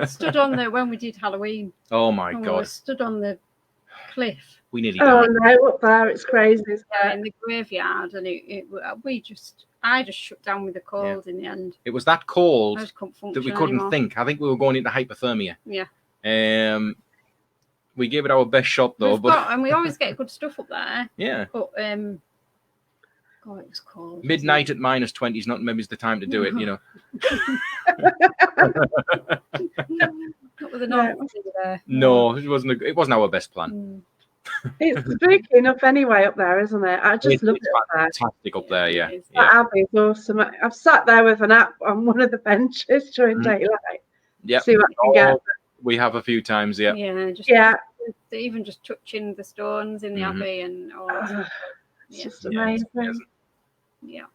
Stood on when we did Halloween. Oh my God. We stood on the cliff. We nearly died. Oh no, up there, it's crazy. In the graveyard, and I just shut down with the cold in the end. It was that cold that we couldn't think. I think we were going into hypothermia. Yeah. We gave it our best shot though, and we always get good stuff up there. Yeah. But God, it was cold. Midnight at -20 is not maybe the time to do it, Not with the noise there. No, it wasn't our best plan. It's spooky enough anyway up there, isn't it? I just love it up there. Fantastic up there, yeah. That abbey is awesome. I've sat there with an app on one of the benches during daylight. Yeah. See what I can get. We have a few times, yeah. Even just touching the stones in the abbey and all. It's just amazing. Yeah.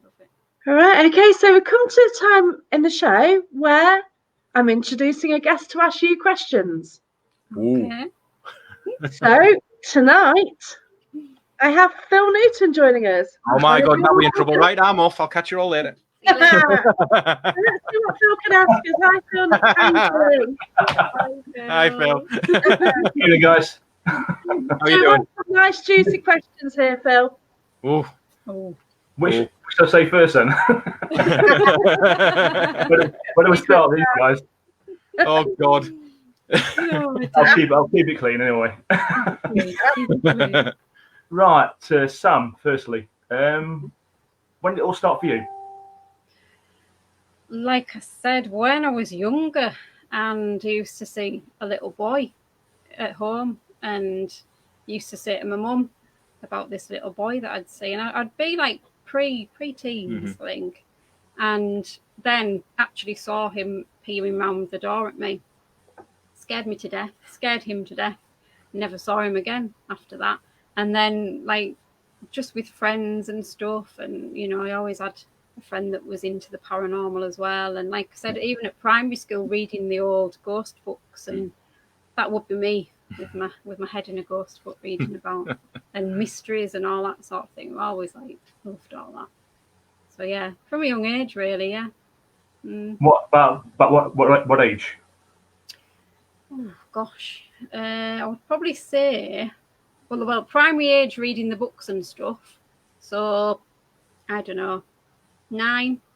Love it. All right, okay, so we come to the time in the show where I'm introducing a guest to ask you questions. Okay. So tonight I have Phil Newton joining us. Oh my God, now we're in trouble. Right, I'm off. I'll catch you all later. Let's see what Phil can ask us. Hi, Phil. How you doing? Hi, Phil. Hey, guys. How are you doing? Some nice, juicy questions here, Phil. Oh. Which should I say first then? Where do we start these guys? Oh God. I'll keep it clean anyway. Right, Sam. Firstly, when did it all start for you? Like I said, when I was younger, and I used to see a little boy at home, and used to say to my mum about this little boy that I'd seen. I'd be like pre-teens, I think, and then actually saw him peering round the door at me. Scared him to death. Never saw him again after that. And then, like, just with friends and stuff, and I always had a friend that was into the paranormal as well. And like I said, even at primary school, reading the old ghost books, and that would be me with my head in a ghost book, reading about and mysteries and all that sort of thing. I always loved all that. So yeah, from a young age, really, yeah. What age? Oh gosh, I would probably say, well, primary age, reading the books and stuff. So I don't know,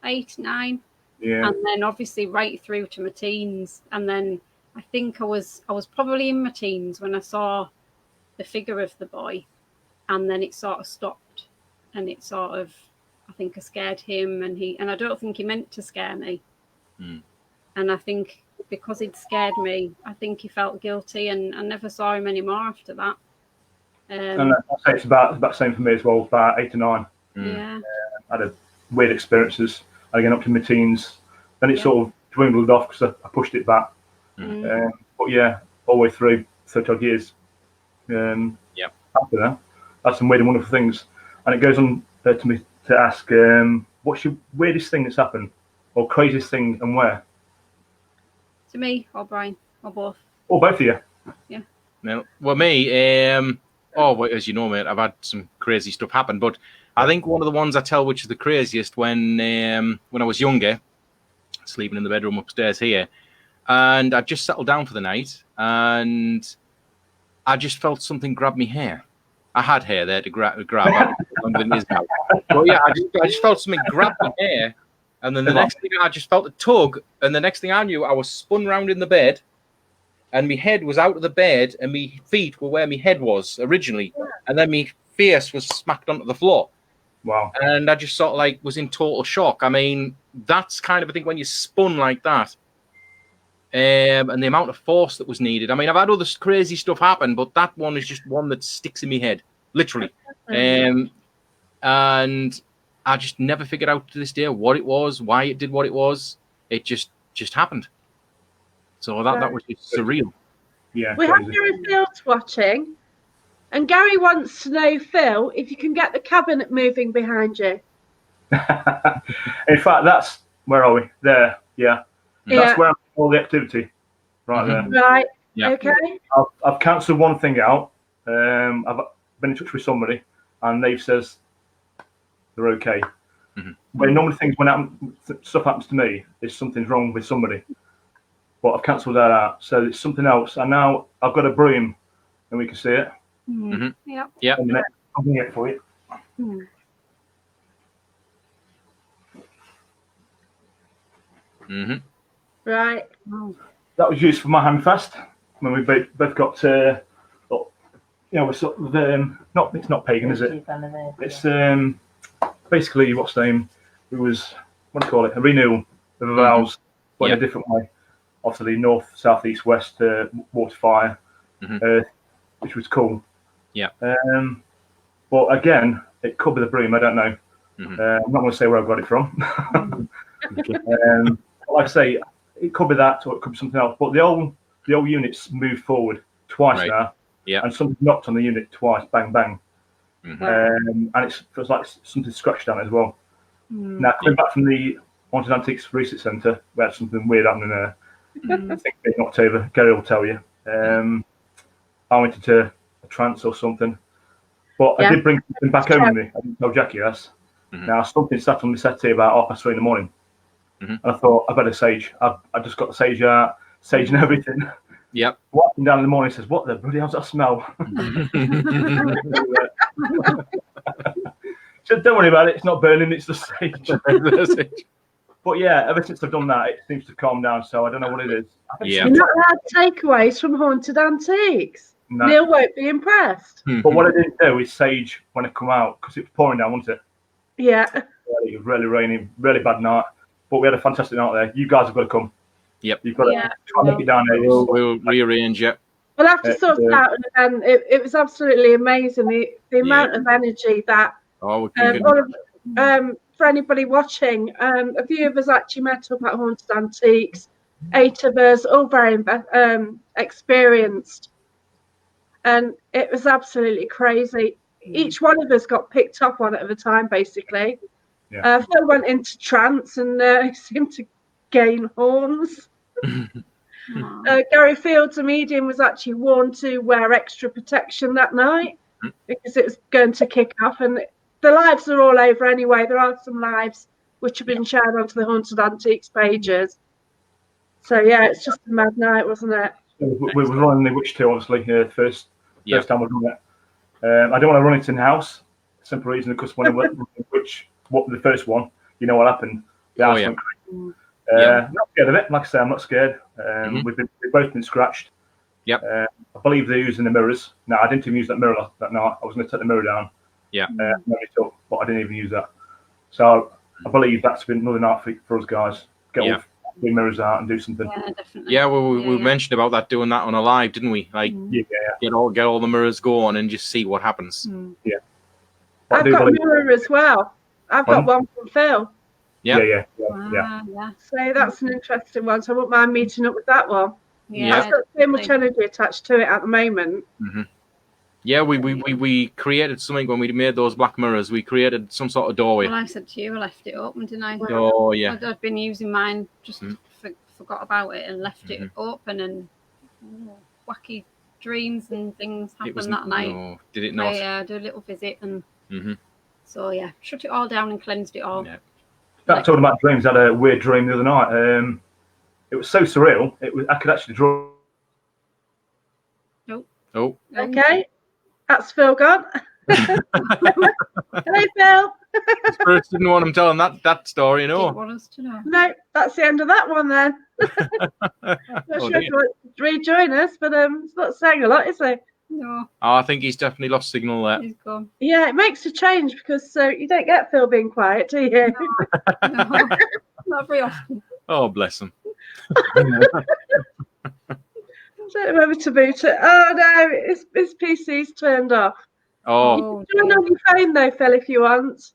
8, 9. Yeah. And then obviously right through to my teens, and then I think I was probably in my teens when I saw the figure of the boy, and then it sort of stopped, and it sort of, I think I scared him, and I don't think he meant to scare me. And I think because he'd scared me, I think he felt guilty, and I never saw him anymore after that. And I'd say it's about the same for me as well, about 8 to 9. Yeah. I had weird experiences again up to my teens. Then it sort of dwindled off because I pushed it back. But yeah, all the way through 30 odd years. After that, that's some weird and wonderful things. And it goes on to me to ask, what's your weirdest thing that's happened, or craziest thing, and where? To me, or Brian, or both. Or both of you. Yeah. No, well, me, well, as you know, mate, I've had some crazy stuff happen, but I think one of the ones I tell which is the craziest when I was younger, sleeping in the bedroom upstairs here, and I just settled down for the night, and I just felt something grab me hair. I had hair there to grab longer than it is now. But yeah, I just felt something grab my hair, and then the next thing I just felt a tug, and the next thing I knew, I was spun round in the bed, and my head was out of the bed, and my feet were where my head was originally, and then my face was smacked onto the floor. Wow. And I just sort of like was in total shock. I mean, that's kind of, I think, when you're spun like that, and the amount of force that was needed. I mean, I've had other crazy stuff happen, but that one is just one that sticks in my head, literally. And I just never figured out to this day what it was, why it did what it was. It just happened. So that was just surreal. Yeah. We have Gary Fields watching, and Gary wants to know, Phil, if you can get the cabinet moving behind you. In fact, that's where are we? There. Yeah. That's where I'm all the activity. Right there. Right. Yeah. Okay. I've cancelled one thing out. I've been in touch with somebody, and they've says they're okay. When normally when stuff happens to me, is something's wrong with somebody. But I've cancelled that out, so it's something else. And now I've got a broom, and we can see it. Yeah. Yeah. I'm going to get it for you. Right. That was used for my handfast when we both got, we're sort of, it's not pagan, is it? It's basically, what's the name? It was, what do you call it? A renewal of the vows, but in a different way. Obviously, north, south, east, west, water, fire, earth, which was cool. Yeah. But again, it could be the broom. I don't know. I'm not going to say where I got it from. Like I say, it could be that, or it could be something else. But the old units moved forward twice now, and something knocked on the unit twice, bang bang, and it feels like something scratched on it as well. Now coming back from the Haunted Antiques Research Centre, we had something weird happening there. I think in October, Gary will tell you. I went into a trance or something, but I did bring something back home with me. I didn't tell Jackie this. Now something sat on the settee about 3:30 in the morning. And I thought, I better sage. I just got the sage out, sage and everything. Yep. Walking down in the morning, says, "What the bloody hell's that smell?" So don't worry about it. It's not burning. It's the sage. But yeah, ever since I've done that, it seems to calm down. So I don't know what it is. Yeah. You're not allowed takeaways from Haunted Antiques. No. Neil won't be impressed. But what I didn't do is sage when I come out because it was pouring down, wasn't it? Yeah. It was really raining, really bad night. But we had a fantastic night there. You guys have got to come. Yep. You've got to try and make it down there. We'll rearrange it. We'll have to sort it out. And it was absolutely amazing. The amount of energy that for anybody watching, a few of us actually met up at Haunted Antiques. 8 of us, all very experienced. And it was absolutely crazy. Each one of us got picked up one at a time, basically. Yeah. Phil went into trance and seemed to gain horns. Gary Fields, a medium, was actually warned to wear extra protection that night because it was going to kick off. And the lives are all over anyway. There are some lives which have been shared onto the Haunted Antiques pages. So, yeah, it's just a mad night, wasn't it? We were running the Witch 2, obviously, first time we run it. I don't want to run it in the house. Simple reason, because when I went the Witch, the first one, you know what happened. The house went crazy. Not scared of it. Like I say, I'm not scared. We've both been scratched. Yep. I believe they're using the mirrors. No, I didn't even use that mirror that night. I was going to take the mirror down. Yeah. But I didn't even use that. So I believe that's been another night for us guys. Get bring mirrors out and do something. Yeah, definitely. Yeah, we mentioned about that, doing that on a live, didn't we? Like, get all the mirrors going and just see what happens. Yeah. I've got a mirror as well. I've got one from Phil. Yeah. So that's an interesting one. So I wouldn't mind meeting up with that one. Yeah. That's got so much energy attached to it at the moment. Mm-hmm. Yeah, we created something when we made those black mirrors. We created some sort of doorway. Well, I said to you, I left it open, didn't I? Oh, yeah. I'd been using mine, just forgot about it and left it open, and wacky dreams and things happened that night. No, did it not? I did a little visit, and so shut it all down and cleansed it all. Yeah. Talking about dreams, I had a weird dream the other night. It was so surreal. I could actually draw. Oh. Okay. That's Phil gone. Hello, Phil. First didn't want him telling that story, Didn't want us to know. No, that's the end of that one then. Not sure if you want to rejoin us, but it's not saying a lot, is he? No. Oh, I think he's definitely lost signal there. He's gone. Yeah, it makes a change because you don't get Phil being quiet, do you? No, not very often. Oh, bless him. I don't remember to boot it. Oh no, his PC's turned off. Oh. Join on your phone though, Phil, if you want.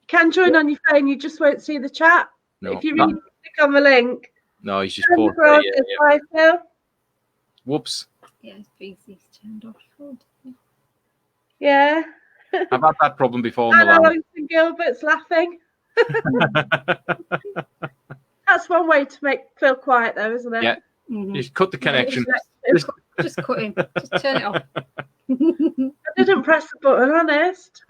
You can join on your phone, you just won't see the chat. No, if you really click on the link. No, he's just paused there, Phil. Whoops. Yeah, his PC's turned off. Yeah. I've had that problem before. And Alex Gilbert's laughing. That's one way to make Phil quiet though, isn't it? Yeah. Just cut the connection. Just cut him. Just turn it off. I didn't press the button, honest.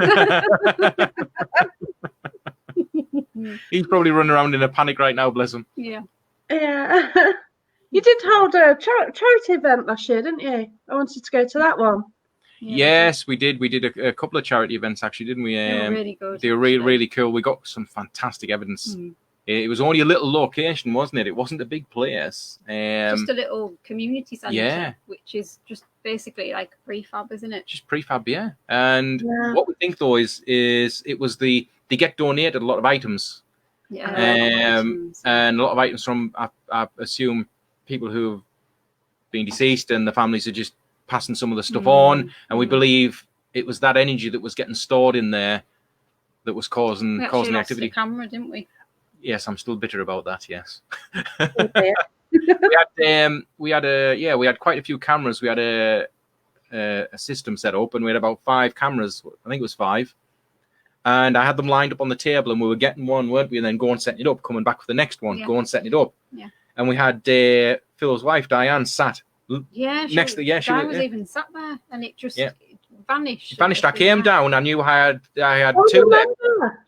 He's probably running around in a panic right now, bless him. Yeah. Yeah. You did hold a charity event last year, didn't you? I wanted to go to that one. Yes, we did. We did a couple of charity events, actually, didn't we? They were really good. They were really, really cool. We got some fantastic evidence. It was only a little location, wasn't it? It wasn't a big place. Just a little community centre, which is just basically like prefab, isn't it? Just prefab, yeah. And what we think, though, is it was they get donated a lot of items. Yeah. And a lot of items from, I assume, people who have been deceased, and the families are just passing some of the stuff on. And we believe it was that energy that was getting stored in there that was causing the activity. The camera, didn't we? Yes, I'm still bitter about that. Yes. we had quite a few cameras. We had a system set up, and we had about 5 cameras. I think it was 5. And I had them lined up on the table, and we were getting one, weren't we? And then going setting it up, coming back with the next one, going setting it up. Yeah. And we had Phil's wife, Diane, sat next to Diane was even sat there, and it just vanished. It vanished. I came down. I knew I had 2 left.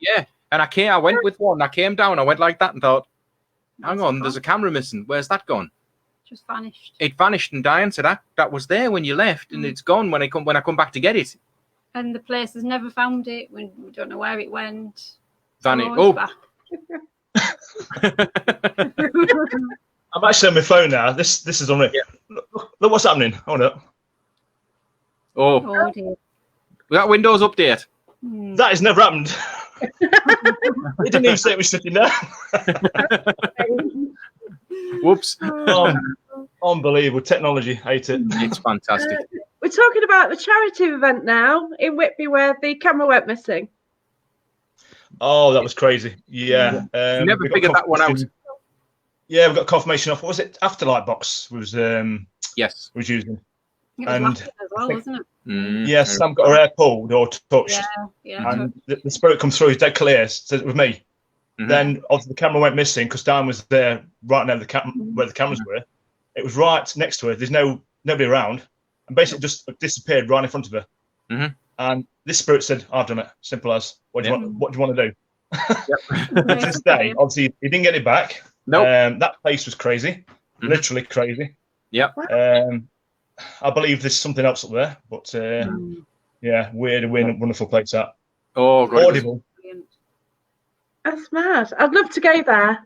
Yeah. And I went with one. I came down. I went like that and thought, hang on, there's a camera missing. Where's that gone? Just vanished. It vanished, and Diane said that was there when you left, and it's gone when I come back to get it. And the place has never found it. We don't know where it went. Vanished. Back. I'm actually on my phone now. This is on it. Yeah. Look what's happening. Hold up. Oh dear. Was that Windows update? That has never happened. It didn't even say it was sitting there. Whoops. Unbelievable technology. Hate it. It's fantastic. We're talking about the charity event now in Whitby where the camera went missing. Oh, that was crazy. Yeah. Never figured that one out. Yeah, we got confirmation off. What was it? Afterlight box was yes. Was using. It was as well, wasn't it? Yeah, Sam got her hair pulled or touched. Yeah. And the spirit comes through, he's dead clear, says it was me. Then obviously the camera went missing because Dan was there right now where the cameras were. It was right next to her. There's nobody around. And basically just disappeared right in front of her. And this spirit said, I've done it. Simple as. What do you want to do? To this day, obviously he didn't get it back. Nope. That place was crazy. Literally crazy. Yep. I believe there's something else up there, but yeah, weird, wonderful place that. Oh, great. Audible. That's mad. I'd love to go there.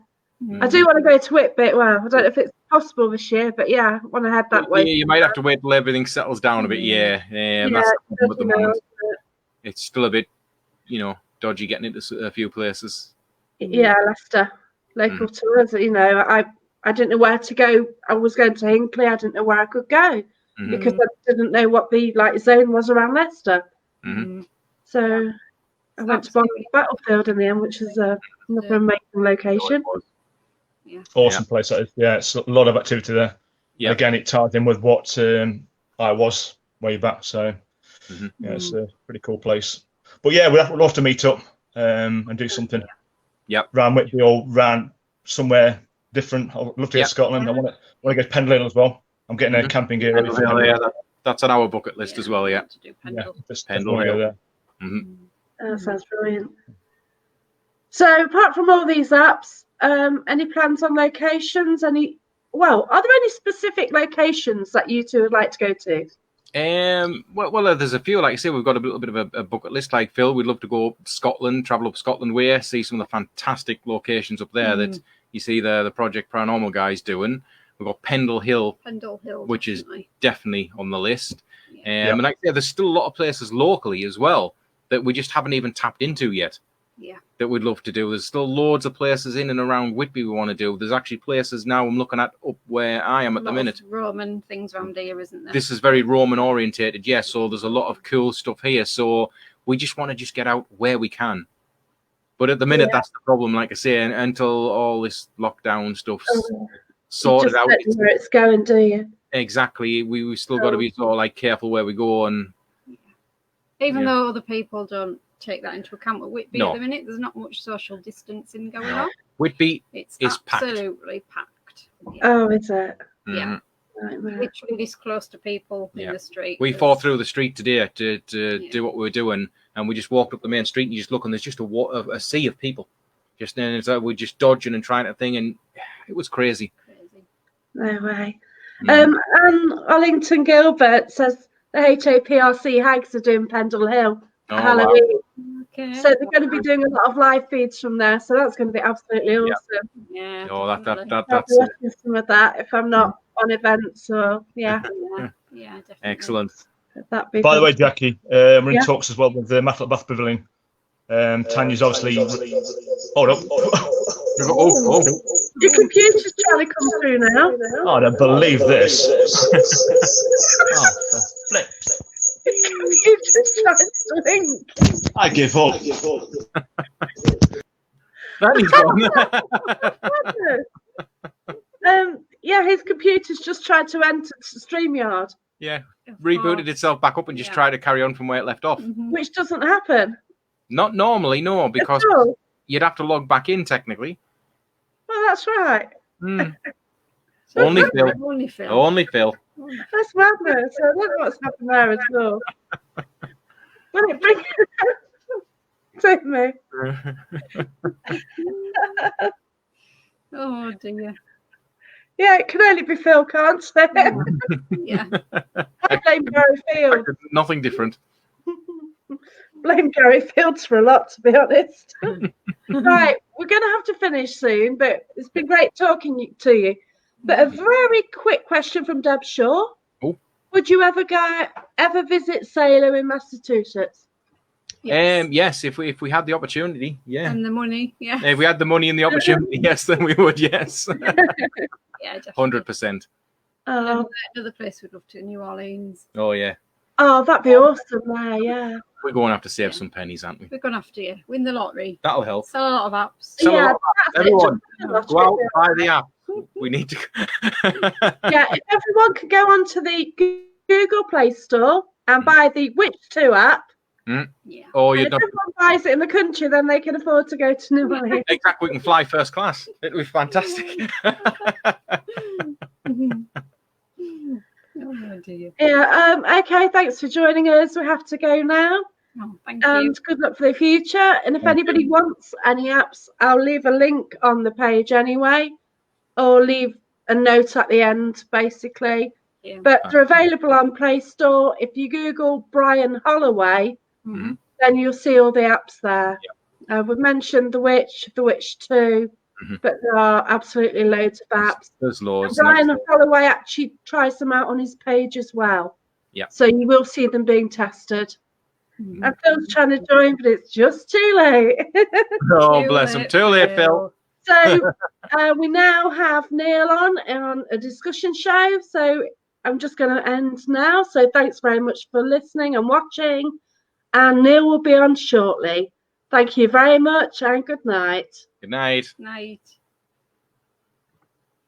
I do want to go to Whitby. Well, I don't know if it's possible this year, but yeah, I want to head that way. Yeah, you might have to wait till everything settles down a bit. Yeah, that's the problem at the moment. It's still a bit, dodgy getting into a few places. Yeah, local to us. You know, I didn't know where to go. I was going to Hinckley. I didn't know where I could go because I didn't know what the zone was around Leicester. So I went to Battlefield in the end, which is another amazing location. Awesome place that is. Yeah, it's a lot of activity there. Yeah. Again, it ties in with what I was way back. So yeah, it's a pretty cool place. But yeah, we'd love to meet up and do something. Round Whitby or round somewhere different. I'd love to get to Scotland. I want to go to Pendle Hill as well. I'm getting a camping gear ready for Pendle Hill. That's on our bucket list as well. Yeah. To do Pendle. Pendle Hill. There. That sounds brilliant. So apart from all these apps, any plans on locations? Are there any specific locations that you two would like to go to? Well, there's a few. Like I say, we've got a little bit of a bucket list. Like Phil, we'd love to go Scotland, travel up Scotland way, see some of the fantastic locations up there that you see the Project Paranormal guys doing. We've got Pendle Hill, which is definitely on the list. And like I say, there's still a lot of places locally as well that we just haven't even tapped into yet. That we'd love to do. There's still loads of places in and around Whitby we want to do. There's actually places now I'm looking at up where I am at the minute. Roman things around here, isn't there? This is very Roman orientated, yes. So there's a lot of cool stuff here. So we just want to get out where we can. But at the minute, that's the problem. Like I say, until all this lockdown stuff's sorted out, where it's going, do you? Exactly. We still got to be sort of like careful where we go, and even though other people don't take that into account with Whitby at the minute, there's not much social distancing going on. Whitby is absolutely packed. Oh, is it? Yeah. Literally this close to people in the street. We fought through the street today to do what we were doing, and we just walked up the main street and you just look and there's just a sea of people. Just then it's like we're just dodging and trying to thing, and it was crazy. No way. And Allington Gilbert says the HAPRC Hags are doing Pendle Hill Halloween. Wow. Okay. So they're going to be doing a lot of live feeds from there. So that's going to be absolutely awesome. Yeah. Oh, that's watching some of that if I'm not on events or yeah, definitely. Excellent. That'd be By the way, Jackie, we're in talks as well with the Matlock Bath Pavilion. Tanya's obviously. Hold up. Your computer's trying to come through now. Oh, I don't believe this. Flip. Computer's trying to link. I give up. That is gone. Yeah, his computer's just tried to enter StreamYard. Yeah, rebooted itself back up and just tried to carry on from where it left off. Which doesn't happen. Not normally, no, because you'd have to log back in technically. Well, that's right. Only Phil. Only Phil. That's madness. I don't know what's happened there as well. Will it bring take me? Oh dear. Yeah, it can only be Phil, can't it? Yeah. I blame Gary Field. Nothing different. Blame Gary Fields for a lot, to be honest. Right, we're going to have to finish soon, but it's been great talking to you. But a very quick question from Deb Shaw. Oh. Would you ever visit Salem in Massachusetts? Yes, if we had the opportunity, yeah. And the money, yeah. If we had the money and the opportunity, yes, then we would, yes. Yeah, definitely. 100%. Another place we'd love to, New Orleans. Oh, yeah. Oh, that'd be awesome there, yeah. We're going to have to save some pennies, aren't we? We're going to have to, win the lottery. That'll help. Sell a lot of apps. Everyone, go out and buy the app. We need to. Yeah, if everyone could go onto the Google Play Store and buy the Witch 2 app. Yeah. Or if everyone buys it in the country, then they can afford to go to New Orleans. Exactly, we can fly first class. It'll be fantastic. Oh, dear. Yeah. Okay. Thanks for joining us. We have to go now. Oh, thank you. And good luck for the future. And if anybody wants any apps, I'll leave a link on the page anyway, or leave a note at the end, basically. Yeah. But they're available on Play Store. If you Google Brian Holloway, then you'll see all the apps there. Yeah. We've mentioned The Witch 2. But there are absolutely loads of apps. There's loads. Brian Holloway actually tries them out on his page as well. Yeah. So you will see them being tested. And Phil's trying to join, but it's just too late. Oh, bless him. Too late, Phil. So we now have Neil on a discussion show. So I'm just going to end now. So thanks very much for listening and watching. And Neil will be on shortly. Thank you very much and good night. Good night. Night.